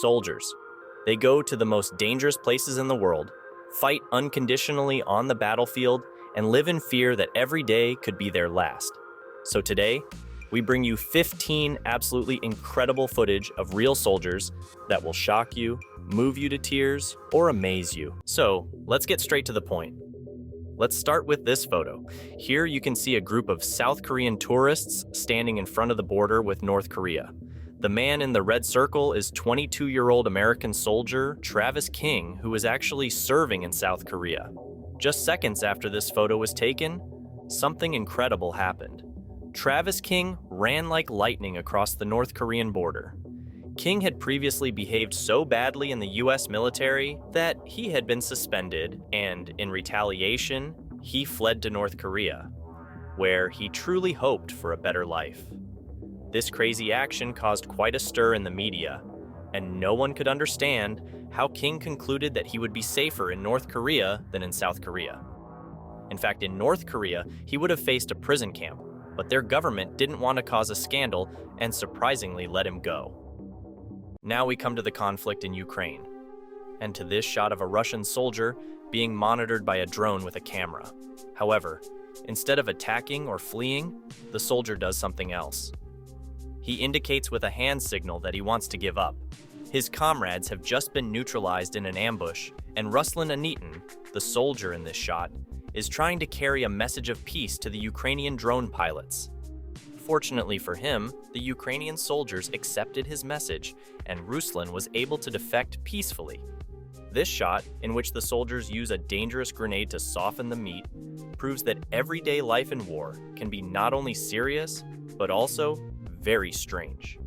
Soldiers. They go to the most dangerous places in the world, fight unconditionally on the battlefield, and live in fear that every day could be their last. So today, we bring you 15 absolutely incredible footage of real soldiers that will shock you, move you to tears, or amaze you. So let's get straight to the point. Let's start with this photo. Here you can see a group of South Korean tourists standing in front of the border with North Korea. The man in the red circle is 22-year-old American soldier Travis King, who was actually serving in South Korea. Just seconds after this photo was taken, something incredible happened. Travis King ran like lightning across the North Korean border. King had previously behaved so badly in the US military that he had been suspended, and in retaliation, he fled to North Korea, where he truly hoped for a better life. This crazy action caused quite a stir in the media, and no one could understand how King concluded that he would be safer in North Korea than in South Korea. In fact, in North Korea, he would have faced a prison camp, but their government didn't want to cause a scandal and surprisingly let him go. Now we come to the conflict in Ukraine, and to this shot of a Russian soldier being monitored by a drone with a camera. However, instead of attacking or fleeing, the soldier does something else. He indicates with a hand signal that he wants to give up. His comrades have just been neutralized in an ambush, and Ruslan Anitin, the soldier in this shot, is trying to carry a message of peace to the Ukrainian drone pilots. Fortunately for him, the Ukrainian soldiers accepted his message, and Ruslan was able to defect peacefully. This shot, in which the soldiers use a dangerous grenade to soften the meat, proves that everyday life in war can be not only serious, but also very strange.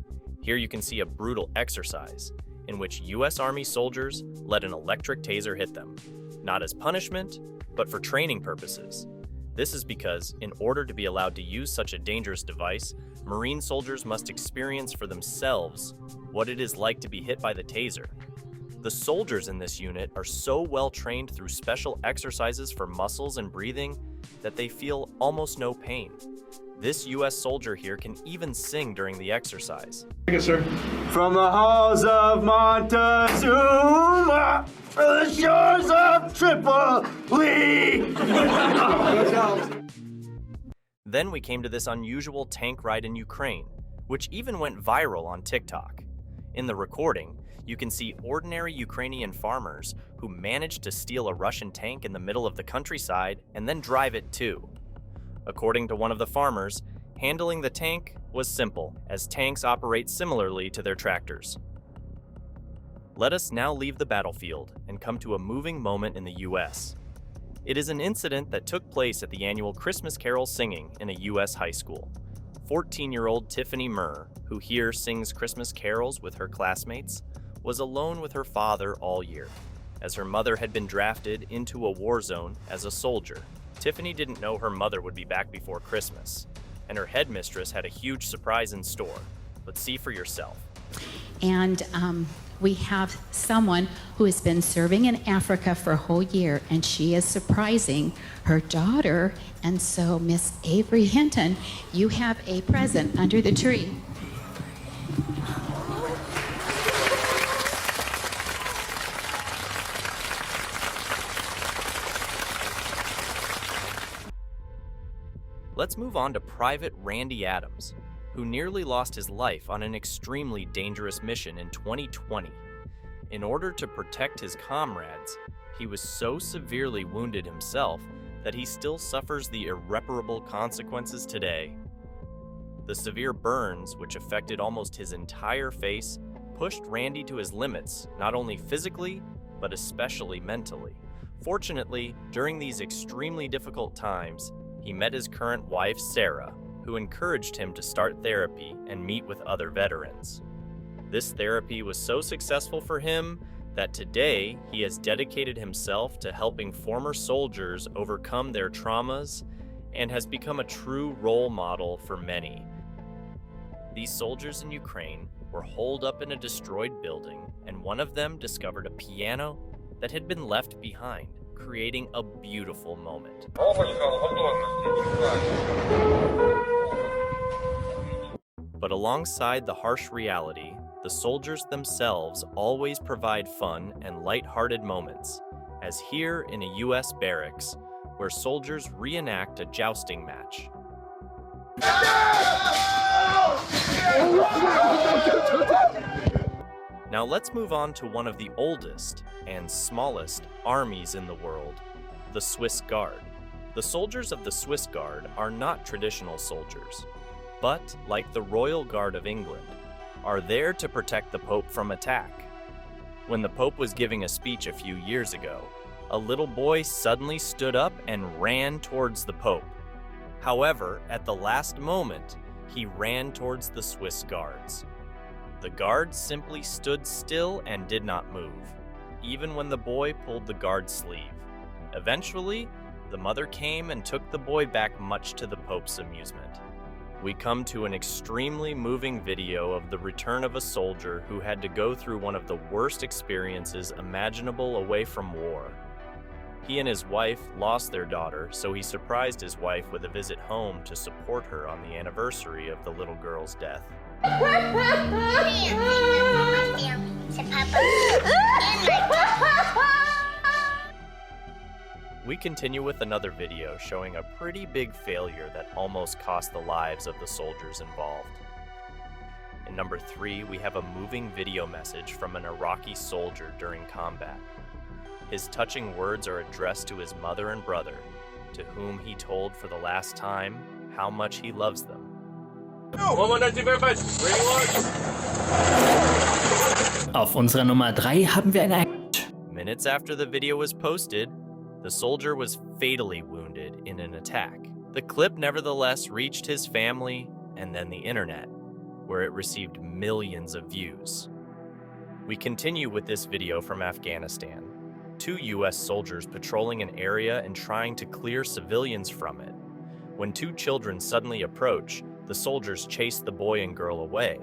Here you can see a brutal exercise in which US Army soldiers let an electric taser hit them, not as punishment, but for training purposes. This is because, in order to be allowed to use such a dangerous device, Marine soldiers must experience for themselves what it is like to be hit by the taser. The soldiers in this unit are so well trained through special exercises for muscles and breathing that they feel almost no pain. This US soldier here can even sing during the exercise. Thank you, sir. From the halls of Montezuma, for the shores of Tripoli. Then we came to this unusual tank ride in Ukraine, which even went viral on TikTok. In the recording, you can see ordinary Ukrainian farmers who managed to steal a Russian tank in the middle of the countryside and then drive it too. According to one of the farmers, handling the tank was simple, as tanks operate similarly to their tractors. Let us now leave the battlefield and come to a moving moment in the US. It is an incident that took place at the annual Christmas carol singing in a US high school. 14-year-old Tiffany Murr, who here sings Christmas carols with her classmates, was alone with her father all year, as her mother had been drafted into a war zone as a soldier. Tiffany didn't know her mother would be back before Christmas, and her headmistress had a huge surprise in store. But see for yourself. And we have someone who has been serving in Africa for a whole year, and she is surprising her daughter. And so, Miss Avery Hinton, you have a present under the tree. Let's move on to Private Randy Adams, who nearly lost his life on an extremely dangerous mission in 2020. In order to protect his comrades, he was so severely wounded himself that he still suffers the irreparable consequences today. The severe burns, which affected almost his entire face, pushed Randy to his limits, not only physically, but especially mentally. Fortunately, during these extremely difficult times, he met his current wife, Sarah, who encouraged him to start therapy and meet with other veterans. This therapy was so successful for him that today he has dedicated himself to helping former soldiers overcome their traumas and has become a true role model for many. These soldiers in Ukraine were holed up in a destroyed building, and one of them discovered a piano that had been left behind, creating a beautiful moment. But alongside the harsh reality, the soldiers themselves always provide fun and light-hearted moments, as here in a US barracks, where soldiers reenact a jousting match. Now let's move on to one of the oldest and smallest armies in the world, the Swiss Guard. The soldiers of the Swiss Guard are not traditional soldiers, but, like the Royal Guard of England, are there to protect the Pope from attack. When the Pope was giving a speech a few years ago, a little boy suddenly stood up and ran towards the Pope. However, at the last moment, he ran towards the Swiss Guards. The guards simply stood still and did not move, even when the boy pulled the guard's sleeve. Eventually, the mother came and took the boy back, much to the Pope's amusement. We come to an extremely moving video of the return of a soldier who had to go through one of the worst experiences imaginable away from war. He and his wife lost their daughter, so he surprised his wife with a visit home to support her on the anniversary of the little girl's death. We continue with another video showing a pretty big failure that almost cost the lives of the soldiers involved. In number 3, we have a moving video message from an Iraqi soldier during combat. His touching words are addressed to his mother and brother, to whom he told for the last time how much he loves them. Auf unserer Nummer 3 haben wir eine... Minutes after the video was posted, the soldier was fatally wounded in an attack. The clip nevertheless reached his family and then the internet, where it received millions of views. We continue with this video from Afghanistan. 2 US soldiers patrolling an area and trying to clear civilians from it. When 2 children suddenly approach, the soldiers chase the boy and girl away,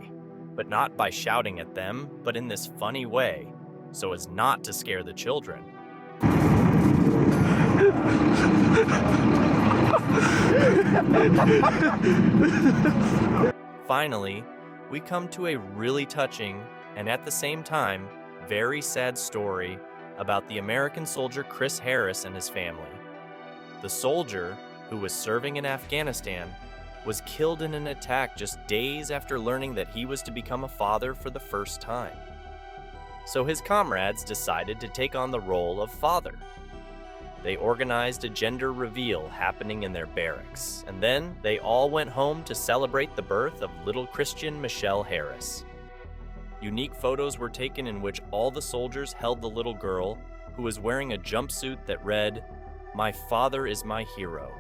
but not by shouting at them, but in this funny way, so as not to scare the children. Finally, we come to a really touching and at the same time very sad story about the American soldier Chris Harris and his family. The soldier, who was serving in Afghanistan, was killed in an attack just days after learning that he was to become a father for the first time. So his comrades decided to take on the role of father. They organized a gender reveal happening in their barracks, and then they all went home to celebrate the birth of little Christian Michelle Harris. Unique photos were taken in which all the soldiers held the little girl, who was wearing a jumpsuit that read, "My father is my hero."